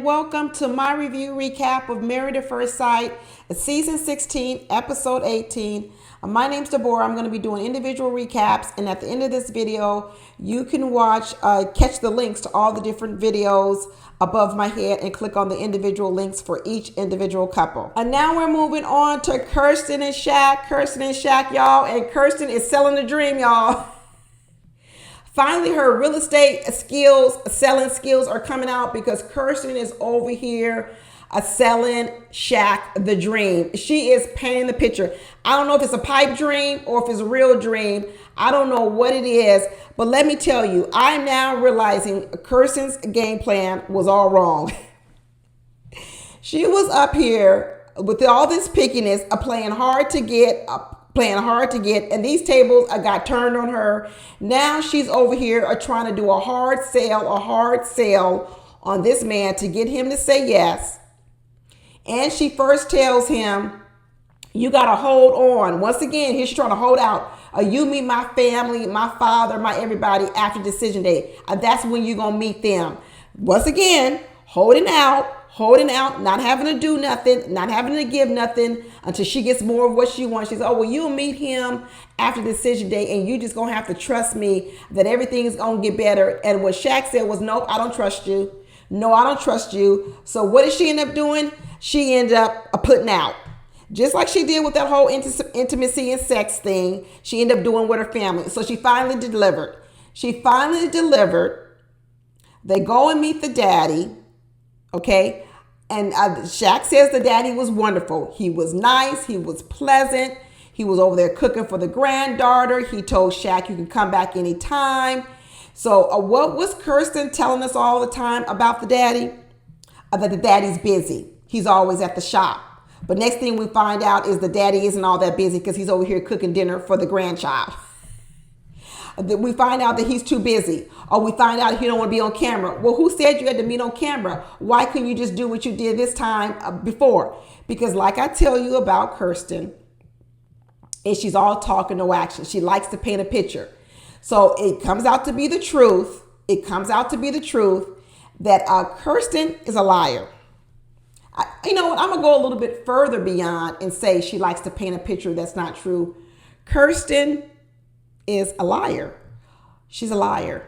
welcome to my review recap of Married at First Sight, season 16, episode 18. My name's Deborah. I'm going to be doing individual recaps, and at the end of this video, you can catch the links to all the different videos above my head and click on the individual links for each individual couple. And now we're moving on to Kirsten and Shaq. Kirsten and Shaq, y'all, and Kirsten is selling the dream, y'all. Finally, her real estate skills, selling skills are coming out because Kirsten is over here selling Shaq the dream. She is painting the picture. I don't know if it's a pipe dream or if it's a real dream. I don't know what it is, but let me tell you, I'm now realizing Kirsten's game plan was all wrong. She was up here with all this pickiness, playing hard to get, and these tables got turned on her. Now she's over here trying to do a hard sell on this man to get him to say yes. And she first tells him, you got to hold on. Once again, here she's trying to hold out. You meet my family, my father, my everybody after decision day. That's when you're going to meet them. Once again, holding out, not having to do nothing, not having to give nothing until she gets more of what she wants. She's, oh, well, you'll meet him after decision day, and you just going to have to trust me that everything is going to get better. And what Shaq said was, nope, I don't trust you. No, I don't trust you. So what did she end up doing? She ended up putting out. Just like she did with that whole intimacy and sex thing, she ended up doing with her family. So she finally delivered. They go and meet the daddy, okay? And Shaq says the daddy was wonderful. He was nice. He was pleasant. He was over there cooking for the granddaughter. He told Shaq, you can come back anytime. So what was Kirsten telling us all the time about the daddy? That the daddy's busy. He's always at the shop. But next thing we find out is the daddy isn't all that busy because he's over here cooking dinner for the grandchild. We find out that he's too busy. Or we find out he don't want to be on camera. Well, who said you had to meet on camera? Why couldn't you just do what you did this time before? Because like I tell you about Kirsten, is she's all talk and no action. She likes to paint a picture. So it comes out to be the truth. That Kirsten is a liar. You know what? I'm going to go a little bit further beyond and say she likes to paint a picture that's not true. Kirsten is a liar. She's a liar.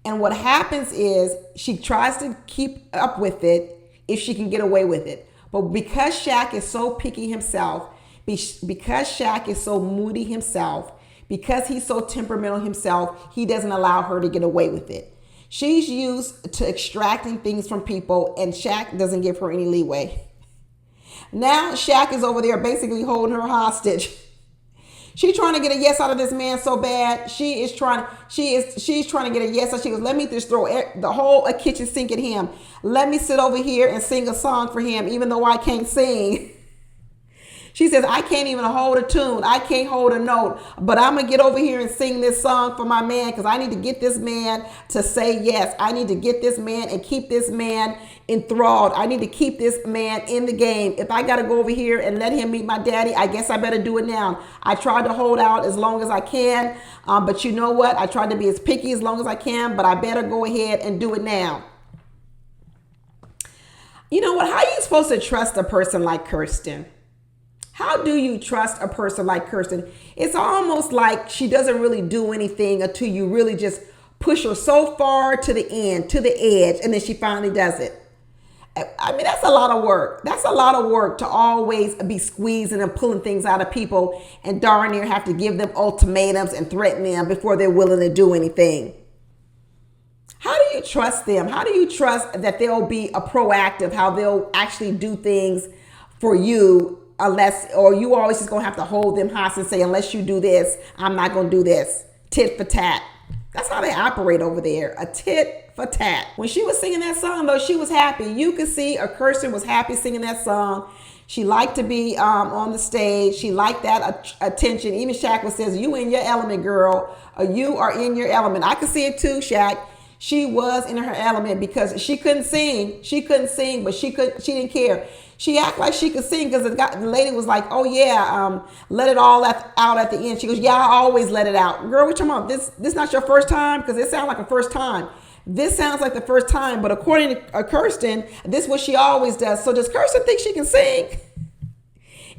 And what happens is she tries to keep up with it if she can get away with it. But because Shaq is so picky himself, because Shaq is so moody himself, because he's so temperamental himself, he doesn't allow her to get away with it. She's used to extracting things from people, and Shaq doesn't give her any leeway. Now Shaq is over there basically holding her hostage. She's trying to get a yes out of this man so bad. She's trying to get a yes. She goes, let me just throw the whole kitchen sink at him. Let me sit over here and sing a song for him, even though I can't sing. She says, I can't even hold a tune. I can't hold a note, but I'm going to get over here and sing this song for my man because I need to get this man to say yes. I need to get this man and keep this man enthralled. I need to keep this man in the game. If I got to go over here and let him meet my daddy, I guess I better do it now. I tried to hold out as long as I can, but you know what? I tried to be as picky as long as I can, but I better go ahead and do it now. You know what? How are you supposed to trust a person like Kirsten? How do you trust a person like Kirsten? It's almost like she doesn't really do anything until you really just push her so far to the end, to the edge, and then she finally does it. I mean, that's a lot of work. That's a lot of work to always be squeezing and pulling things out of people and darn near have to give them ultimatums and threaten them before they're willing to do anything. How do you trust them? How do you trust that they'll be proactive, how they'll actually do things for you? Or you always just gonna have to hold them hostage and say, unless you do this, I'm not gonna do this. Tit for tat. That's how they operate over there. A tit for tat. When she was singing that song, though, she was happy. You could see Kirsten was happy singing that song. She liked to be on the stage. She liked that attention. Even Shaq says, you in your element, girl. You are in your element. I could see it too, Shaq. She was in her element because she couldn't sing. But she didn't care. She acted like she could sing because the lady was like, oh yeah, let it all out at the end. She goes, yeah, I always let it out. Girl, we talking about this not your first time? Because it sounds like a first time. This sounds like the first time, but according to Kirsten, this is what she always does. So does Kirsten think she can sing?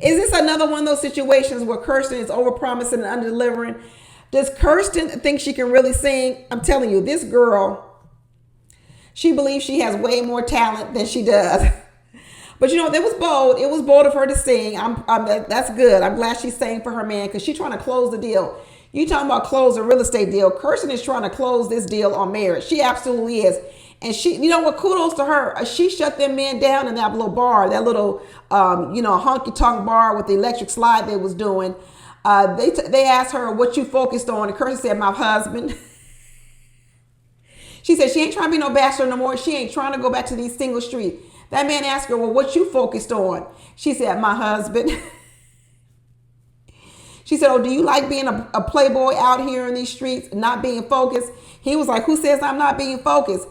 Is this another one of those situations where Kirsten is overpromising and under-delivering? Does Kirsten think she can really sing? I'm telling you, this girl, she believes she has way more talent than she does. But you know, it was bold. It was bold of her to sing. That's good. I'm glad she sang for her man because she's trying to close the deal. You talking about close a real estate deal. Kirsten is trying to close this deal on marriage. She absolutely is. And she, you know what, kudos to her. She shut them men down in that little bar, that little, honky tonk bar with the electric slide they was doing. They asked her what you focused on. And Kirsten said, my husband. She said she ain't trying to be no bachelor no more. She ain't trying to go back to these single streets. That man asked her, well, what you focused on? She said, my husband. She said, oh, do you like being a playboy out here in these streets, not being focused? He was like, who says I'm not being focused?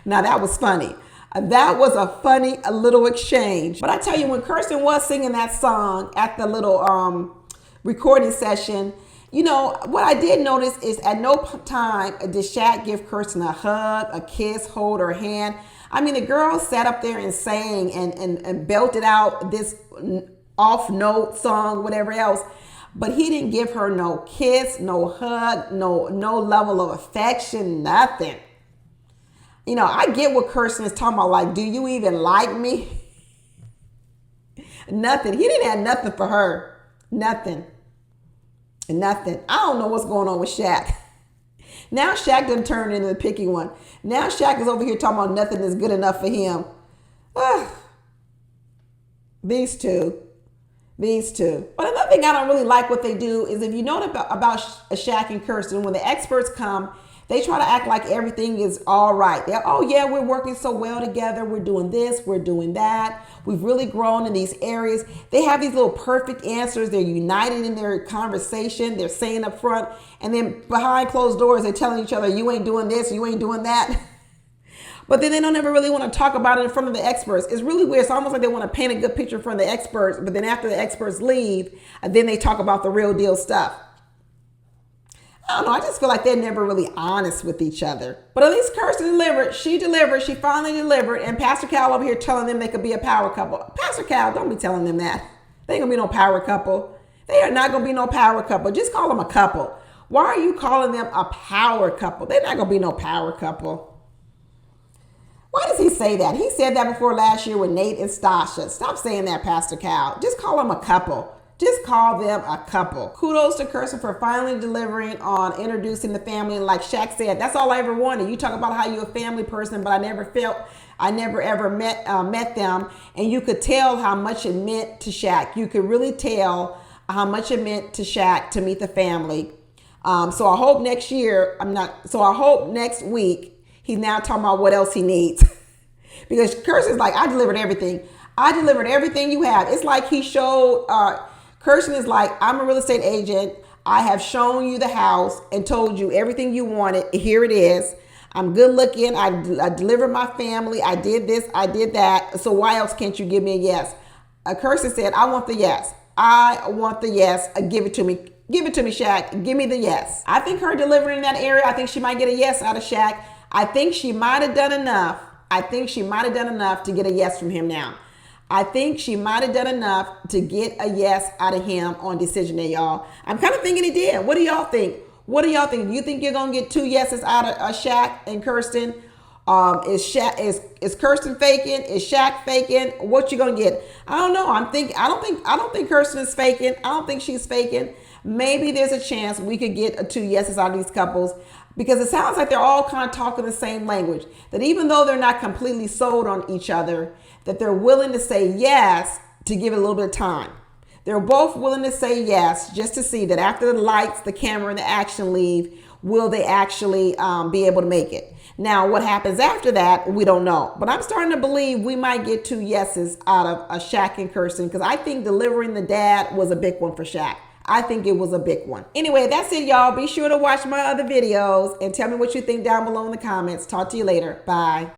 Now, that was funny. That was a funny little exchange. But I tell you, when Kirsten was singing that song at the little recording session, you know, what I did notice is at no time did Shaq give Kirsten a hug, a kiss, hold her hand. I mean, the girl sat up there and sang and belted out this off-note song, whatever else. But he didn't give her no kiss, no hug, no level of affection, nothing. You know, I get what Kirsten is talking about. Like, do you even like me? Nothing. He didn't have nothing for her. Nothing. Nothing. I don't know what's going on with Shaq. Now Shaq done turned into the picky one. Now Shaq is over here talking about nothing is good enough for him. These two. But another thing I don't really like what they do is if you know about Shaq and Kirsten, when the experts come, they try to act like everything is all right. They're, oh yeah, we're working so well together. We're doing this, we're doing that. We've really grown in these areas. They have these little perfect answers. They're united in their conversation. They're saying up front, and then behind closed doors, they're telling each other, you ain't doing this, you ain't doing that. But then they don't ever really want to talk about it in front of the experts. It's really weird. It's almost like they want to paint a good picture in front of the experts, but then after the experts leave, then they talk about the real deal stuff. I don't know. I just feel like they're never really honest with each other. But at least Kirsten delivered. She delivered. She finally delivered. And Pastor Cal over here telling them they could be a power couple. Pastor Cal, don't be telling them that. They ain't going to be no power couple. They are not going to be no power couple. Just call them a couple. Why are you calling them a power couple? They're not going to be no power couple. Why does he say that? He said that before last year with Nate and Stasha. Stop saying that, Pastor Cal. Just call them a couple. Just call them a couple. Kudos to Kirsten for finally delivering on introducing the family. And like Shaq said, that's all I ever wanted. You talk about how you're a family person, but I never ever met them. And you could tell how much it meant to Shaq. You could really tell how much it meant to Shaq to meet the family. So I hope next week, he's now talking about what else he needs. Because Kirsten's like, I delivered everything. I delivered everything you have. It's like he showed, Kirsten is like, I'm a real estate agent. I have shown you the house and told you everything you wanted. Here it is. I'm good looking. I delivered my family. I did this. I did that. So why else can't you give me a yes? Kirsten said, I want the yes. I want the yes. Give it to me. Give it to me, Shaq. Give me the yes. I think her delivering in that area, I think she might get a yes out of Shaq. I think she might have done enough. To get a yes from him now. I think she might have done enough to get a yes out of him on decision day, y'all. I'm kind of thinking he did. What do y'all think? Do you think you're going to get 2 yeses out of Shaq and Kirsten? Is Kirsten faking? Is Shaq faking? What you going to get? I don't know. I don't think Kirsten is faking. I don't think she's faking. Maybe there's a chance we could get 2 yeses out of these couples, because it sounds like they're all kind of talking the same language, that even though they're not completely sold on each other, that they're willing to say yes to give it a little bit of time. They're both willing to say yes just to see that after the lights, the camera, and the action leave, will they actually be able to make it? Now, what happens after that, we don't know. But I'm starting to believe we might get 2 yeses out of Shaq and Kirsten, because I think delivering the dad was a big one for Shaq. I think it was a big one. Anyway, that's it, y'all. Be sure to watch my other videos and tell me what you think down below in the comments. Talk to you later. Bye.